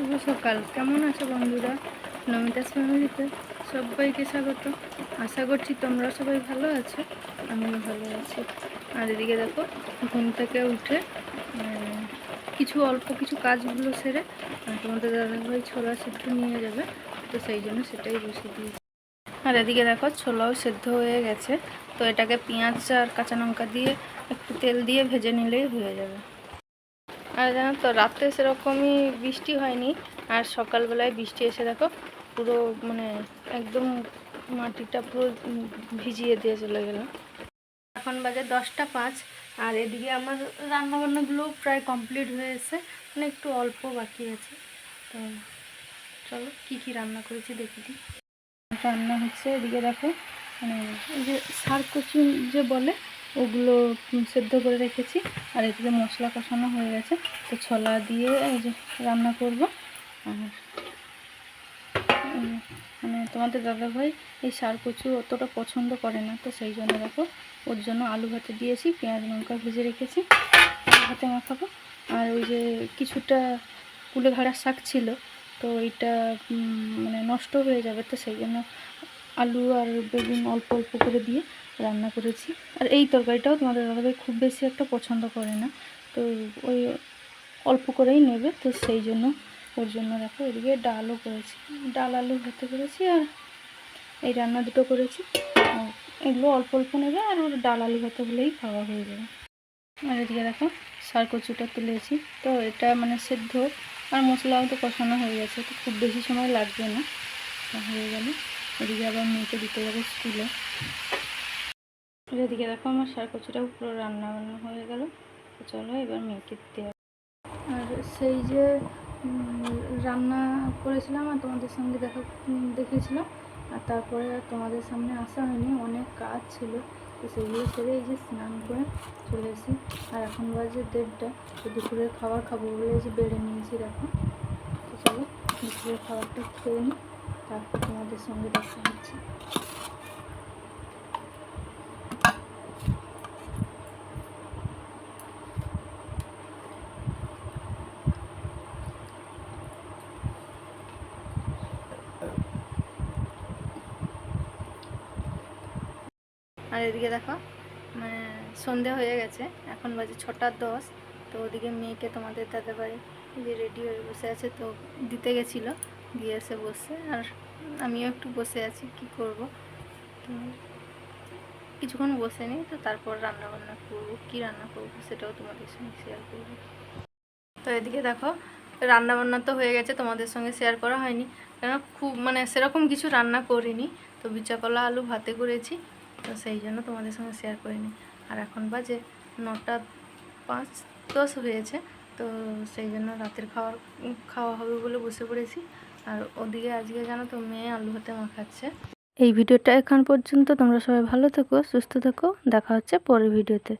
শুভ সকাল। কেমন আছো বন্ধুরা? নমিতাস ফ্যামিলিতে সবাইকে স্বাগত। আশা করছি তোমরা সবাই ভালো আছো, আমিও ভালো আছি। আর এদিকে দেখো, ঘুম থেকে উঠে অল্প কিছু কাজগুলো সেরে তোমাদের দাদাভাই ছোলা সিদ্ধ নিয়ে যাবে, তো সেই জন্য সেটাই বসিয়ে দিয়েছি। আর এদিকে দেখো, ছোলাও সেদ্ধ হয়ে গেছে, তো এটাকে পেঁয়াজ আর কাঁচা লঙ্কা দিয়ে একটু তেল দিয়ে ভেজে নিলেই হয়ে যাবে। আর জানো তো, রাতে সেরকমই বৃষ্টি হয়নি, আর সকালবেলায় বৃষ্টি এসে দেখো পুরো একদম মাটিটা পুরো ভিজিয়ে দিয়ে চলে গেল। এখন বাজে 10টা 5, আর এদিকে আমার রান্নাবান্নাগুলো প্রায় কমপ্লিট হয়ে এসে, একটু অল্প বাকি আছে। তো চলো কী কী রান্না করেছি দেখি দিই। রান্না হচ্ছে, এদিকে দেখো এই যে শাক কচু যে বলে, ওগুলো সেদ্ধ করে রেখেছি। আর এদিকে মশলা কষানো হয়ে গেছে, তো ছোলা দিয়ে এই যে রান্না করব। আর তোমাদের দাদাভাই এই শাক কচু অতটা পছন্দ করে না, তো সেই জন্য দেখো ওর জন্য আলু ভাতে দিয়েছি, পেঁয়াজ লঙ্কা ভেজে রেখেছি, ভাতে মাখাবো। আর ওই যে কিছুটা কুলেখাড়া শাক ছিল, তো এইটা নষ্ট হয়ে যাবে, তো সেই জন্য আলু আর বেগুন অল্প অল্প করে দিয়ে রান্না করেছি। আর এই তরকারিটাও তোমাদের দাদাভাই খুব বেশি একটা পছন্দ করে না, তো ওই অল্প করেই নেবে, তো সেই জন্য ওর জন্য দেখো এদিকে ডালও করেছি, ডাল আলু ভাতে করেছি, আর এই রান্না দুটো করেছি। এগুলো অল্প অল্প নেবে, আর ওর ডাল আলু ভাতে হলেই খাওয়া হয়ে যাবে। আর এদিকে দেখো শাক কচুটা তুলেছি, তো এটা সেদ্ধ আর মশলাও তো কষানো হয়ে গেছে, তো খুব বেশি সময় লাগবে না, হয়ে গেল। এদিকে আবার মেয়েকে দিতে যাবে স্কুলে। এদিকে দেখো আমার শাক কচুটাও পুরো রান্না বান্না হয়ে গেল, তো চলো এবার মেয়েকে দিতে যাবে। আর সেই যে রান্না করেছিলাম আর তোমাদের সঙ্গে দেখেছিলাম, আর তারপরে তোমাদের সামনে আসা হয়নি, অনেক কাজ ছিল, তো সেগুলো সেরে এই যে স্নান করে চলে এসেছি। আর এখন বাজে 1:30, তো দুপুরের খাবার খাবো বলে এই যে বেড়ে নিয়েছি দেখো। তো চলো দুপুরের খাবারটা খেয়ে নিই, তারপর তোমাদের সঙ্গে দেখা হচ্ছে। আর এদিকে দেখো সন্ধে হয়ে গেছে, এখন বাজে 6টা 10। তো ওদিকে মেয়েকে তোমাদের দাদাভাই যে রেডি হয়ে বসে আছে, তো দিতে গেছিলো, দিয়ে এসে বসে, আর আমিও একটু বসে আছি, কি করব। তো কিছুক্ষণ বসে নিই, তো তারপর রান্না বান্না করবো, কী রান্না করবো সেটাও তোমাদের সঙ্গে শেয়ার করবো। তো এদিকে দেখো রান্না বান্না তো হয়ে গেছে, তোমাদের সঙ্গে শেয়ার করা হয়নি, কেন খুব সেরকম কিছু রান্না করিনি, তো বিচা কলা আলু ভাতে করেছি, তো সেই জন্য তোমাদের সঙ্গে শেয়ার করিনি। আর এখন বাজে 9টা 5-10 হয়েছে, তো সেই জন্য রাতের খাওয়া হবে বলে বসে পড়েছি। আর ওদিকে আজকে জানো তো মেয়ে আলু ভাতে মাখাচ্ছে। এই ভিডিওটা এখন পর্যন্ত, তোমরা সবাই ভালো থেকো, সুস্থ থেকো, দেখা হচ্ছে পরের ভিডিওতে।